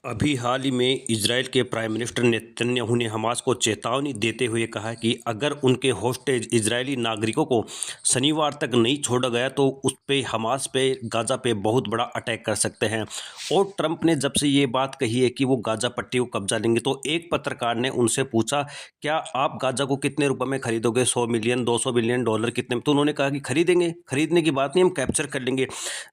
अभी हाल ही में इजराइल के प्राइम मिनिस्टर नेतन्याहू ने हमास को चेतावनी देते हुए कहा कि अगर उनके होस्टेज इजरायली नागरिकों को शनिवार तक नहीं छोड़ा गया तो उस पे हमास पे गाज़ा पे बहुत बड़ा अटैक कर सकते हैं। और ट्रंप ने जब से ये बात कही है कि वो गाज़ा पट्टी को कब्जा लेंगे तो एक पत्रकार ने उनसे पूछा, क्या आप गाज़ा को कितने रुपए में खरीदोगे, 100 मिलियन, 200 मिलियन डॉलर कितने में? तो उन्होंने कहा कि खरीदेंगे, खरीदने की बात नहीं, हम कैप्चर कर लेंगे।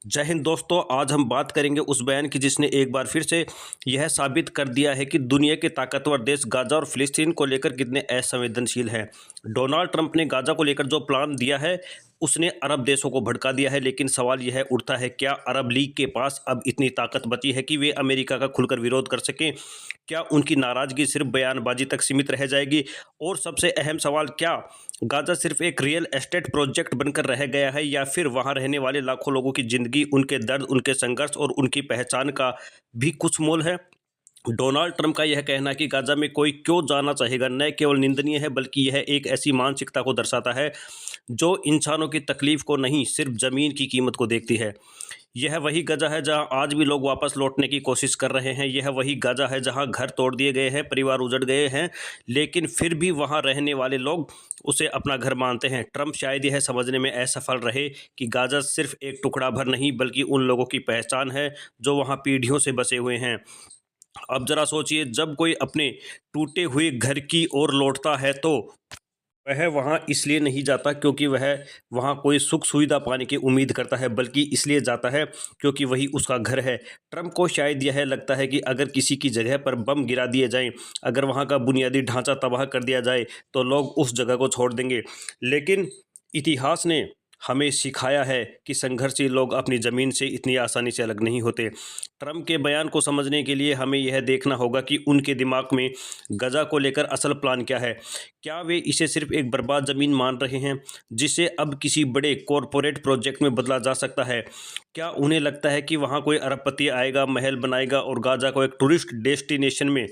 जय हिंद दोस्तों, आज हम बात करेंगे उस बयान की जिसने एक बार फिर से यह साबित कर दिया है कि दुनिया के ताकतवर देश गाज़ा और फिलिस्तीन को लेकर कितने असंवेदनशील हैं। डोनाल्ड ट्रंप ने गाज़ा को लेकर जो प्लान दिया है उसने अरब देशों को भड़का दिया है, लेकिन सवाल यह उठता है, क्या अरब लीग के पास अब इतनी ताकत बची है कि वे अमेरिका का खुलकर विरोध कर सकें? क्या उनकी नाराजगी सिर्फ बयानबाजी तक सीमित रह जाएगी? और सबसे अहम सवाल, क्या गाज़ा सिर्फ एक रियल एस्टेट प्रोजेक्ट बनकर रह गया है या फिर वहां रहने वाले लाखों लोगों की जिंदगी, उनके दर्द, उनके संघर्ष और उनकी पहचान का भी कुछ मोल है? डोनाल्ड ट्रंप का यह कहना है कि गाज़ा में कोई क्यों जाना चाहेगा, न केवल निंदनीय है बल्कि यह एक ऐसी मानसिकता को दर्शाता है जो इंसानों की तकलीफ को नहीं, सिर्फ ज़मीन की कीमत को देखती है। यह वही गाज़ा है जहां आज भी लोग वापस लौटने की कोशिश कर रहे हैं। यह वही गाज़ा है जहां घर तोड़ दिए गए हैं, परिवार उजड़ गए हैं, लेकिन फिर भी वहां रहने वाले लोग उसे अपना घर मानते हैं। ट्रंप शायद यह समझने में असफल रहे कि गाज़ा सिर्फ एक टुकड़ा भर नहीं बल्कि उन लोगों की पहचान है जो वहां पीढ़ियों से बसे हुए हैं। अब जरा सोचिए, जब कोई अपने टूटे हुए घर की ओर लौटता है तो वह वहाँ इसलिए नहीं जाता क्योंकि वह वहाँ कोई सुख सुविधा पाने की उम्मीद करता है, बल्कि इसलिए जाता है क्योंकि वही उसका घर है। ट्रंप को शायद यह लगता है कि अगर किसी की जगह पर बम गिरा दिए जाएं, अगर वहाँ का बुनियादी ढांचा तबाह कर दिया जाए तो लोग उस जगह को छोड़ देंगे। लेकिन इतिहास ने हमें सिखाया है कि संघर्षशील लोग अपनी ज़मीन से इतनी आसानी से अलग नहीं होते। ट्रंप के बयान को समझने के लिए हमें यह देखना होगा कि उनके दिमाग में गजा को लेकर असल प्लान क्या है। क्या वे इसे सिर्फ एक बर्बाद ज़मीन मान रहे हैं जिसे अब किसी बड़े कॉरपोरेट प्रोजेक्ट में बदला जा सकता है? क्या उन्हें लगता है कि वहाँ कोई अरबपति आएगा, महल बनाएगा और गाज़ा को एक टूरिस्ट डेस्टिनेशन में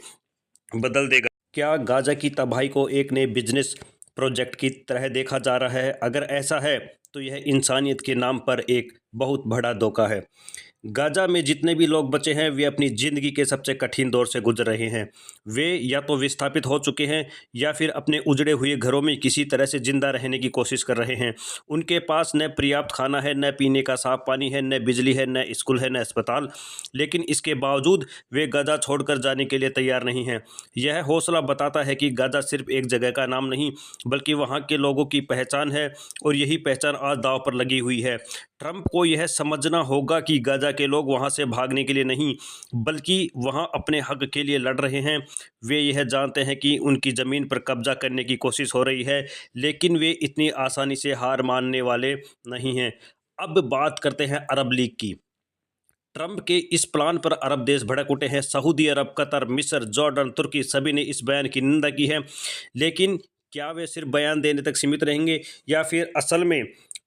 बदल देगा? क्या गाज़ा की तबाही को एक नए बिजनेस प्रोजेक्ट की तरह देखा जा रहा है? अगर ऐसा है तो यह इंसानियत के नाम पर एक बहुत बड़ा धोखा है। गाज़ा में जितने भी लोग बचे हैं वे अपनी ज़िंदगी के सबसे कठिन दौर से गुजर रहे हैं। वे या तो विस्थापित हो चुके हैं या फिर अपने उजड़े हुए घरों में किसी तरह से ज़िंदा रहने की कोशिश कर रहे हैं। उनके पास न पर्याप्त खाना है, न पीने का साफ पानी है, न बिजली है, न स्कूल है, न अस्पताल। लेकिन इसके बावजूद वे गाज़ा छोड़कर जाने के लिए तैयार नहीं हैं। यह हौसला बताता है कि गाज़ा सिर्फ एक जगह का नाम नहीं बल्कि वहाँ के लोगों की पहचान है, और यही पहचान आज दांव पर लगी हुई है। ट्रंप को यह समझना होगा कि गाज़ा के लोग वहां से भागने के लिए नहीं बल्कि वहां अपने हक के लिए लड़ रहे हैं। वे यह जानते हैं कि उनकी ज़मीन पर कब्जा करने की कोशिश हो रही है, लेकिन वे इतनी आसानी से हार मानने वाले नहीं हैं। अब बात करते हैं अरब लीग की। ट्रंप के इस प्लान पर अरब देश भड़क उठे हैं। सऊदी अरब, कतर, मिस्र, जॉर्डन, तुर्की सभी ने इस बयान की निंदा की है। लेकिन क्या वे सिर्फ बयान देने तक सीमित रहेंगे या फिर असल में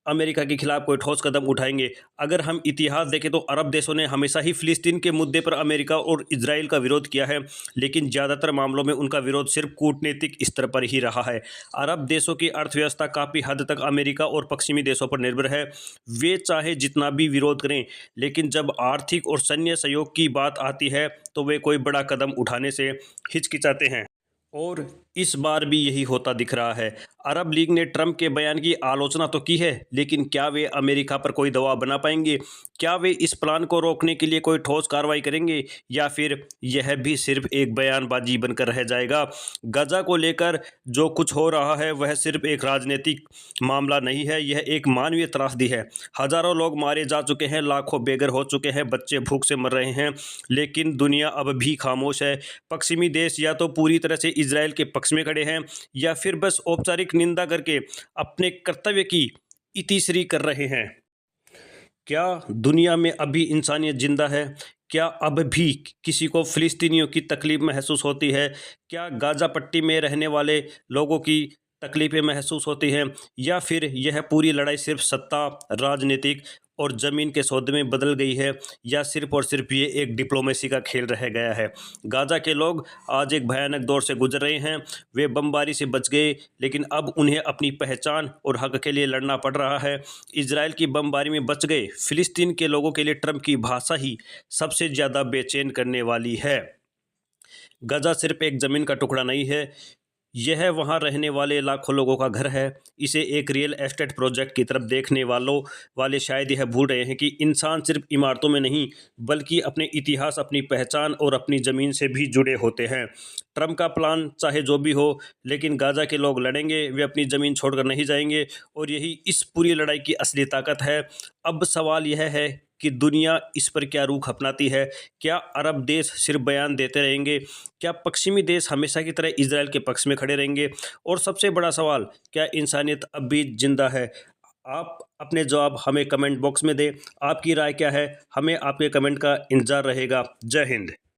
अमेरिका के खिलाफ कोई ठोस कदम उठाएंगे? अगर हम इतिहास देखें तो अरब देशों ने हमेशा ही फिलिस्तीन के मुद्दे पर अमेरिका और इजराइल का विरोध किया है, लेकिन ज़्यादातर मामलों में उनका विरोध सिर्फ कूटनीतिक स्तर पर ही रहा है। अरब देशों की अर्थव्यवस्था काफ़ी हद तक अमेरिका और पश्चिमी देशों पर निर्भर है। वे चाहे जितना भी विरोध करें, लेकिन जब आर्थिक और सैन्य सहयोग की बात आती है तो वे कोई बड़ा कदम उठाने से हिचकिचाते हैं। और इस बार भी यही होता दिख रहा है। अरब लीग ने ट्रंप के बयान की आलोचना तो की है, लेकिन क्या वे अमेरिका पर कोई दबाव बना पाएंगे? क्या वे इस प्लान को रोकने के लिए कोई ठोस कार्रवाई करेंगे या फिर यह भी सिर्फ एक बयानबाजी बनकर रह जाएगा? गाज़ा को लेकर जो कुछ हो रहा है वह सिर्फ एक राजनीतिक मामला नहीं है, यह एक मानवीय त्रासदी है। हजारों लोग मारे जा चुके हैं, लाखों बेघर हो चुके हैं, बच्चे भूख से मर रहे हैं, लेकिन दुनिया अब भी खामोश है। पश्चिमी देश या तो पूरी तरह से इजराइल के पक्ष में खड़े हैं या फिर बस औपचारिक निंदा करके अपने कर्तव्य की इतिश्री कर रहे हैं। क्या दुनिया में अभी इंसानियत जिंदा है? क्या अब भी किसी को फिलिस्तीनियों की तकलीफ महसूस होती है? क्या गाज़ा पट्टी में रहने वाले लोगों की तकलीफें महसूस होती हैं? या फिर यह पूरी लड़ाई सिर्फ सत्ता, राजनीतिक और ज़मीन के सौदे में बदल गई है, या सिर्फ और सिर्फ ये एक डिप्लोमेसी का खेल रह गया है। गाज़ा के लोग आज एक भयानक दौर से गुजर रहे हैं। वे बमबारी से बच गए, लेकिन अब उन्हें अपनी पहचान और हक के लिए लड़ना पड़ रहा है। इजराइल की बमबारी में बच गए फिलिस्तीन के लोगों के लिए ट्रंप की भाषा ही सबसे ज़्यादा बेचैन करने वाली है। गाज़ा सिर्फ एक ज़मीन का टुकड़ा नहीं है, यह वहाँ रहने वाले लाखों लोगों का घर है। इसे एक रियल एस्टेट प्रोजेक्ट की तरफ देखने वाले शायद यह भूल रहे हैं कि इंसान सिर्फ इमारतों में नहीं, बल्कि अपने इतिहास, अपनी पहचान और अपनी ज़मीन से भी जुड़े होते हैं। ट्रंप का प्लान चाहे जो भी हो, लेकिन गाज़ा के लोग लड़ेंगे, वे अपनी ज़मीन छोड़कर नहीं जाएंगे, और यही इस पूरी लड़ाई की असली ताकत है। अब सवाल यह है कि दुनिया इस पर क्या रुख अपनाती है। क्या अरब देश सिर्फ बयान देते रहेंगे? क्या पश्चिमी देश हमेशा की तरह इजराइल के पक्ष में खड़े रहेंगे? और सबसे बड़ा सवाल, क्या इंसानियत अब भी जिंदा है? आप अपने जवाब हमें कमेंट बॉक्स में दें। आपकी राय क्या है? हमें आपके कमेंट का इंतजार रहेगा। जय हिंद।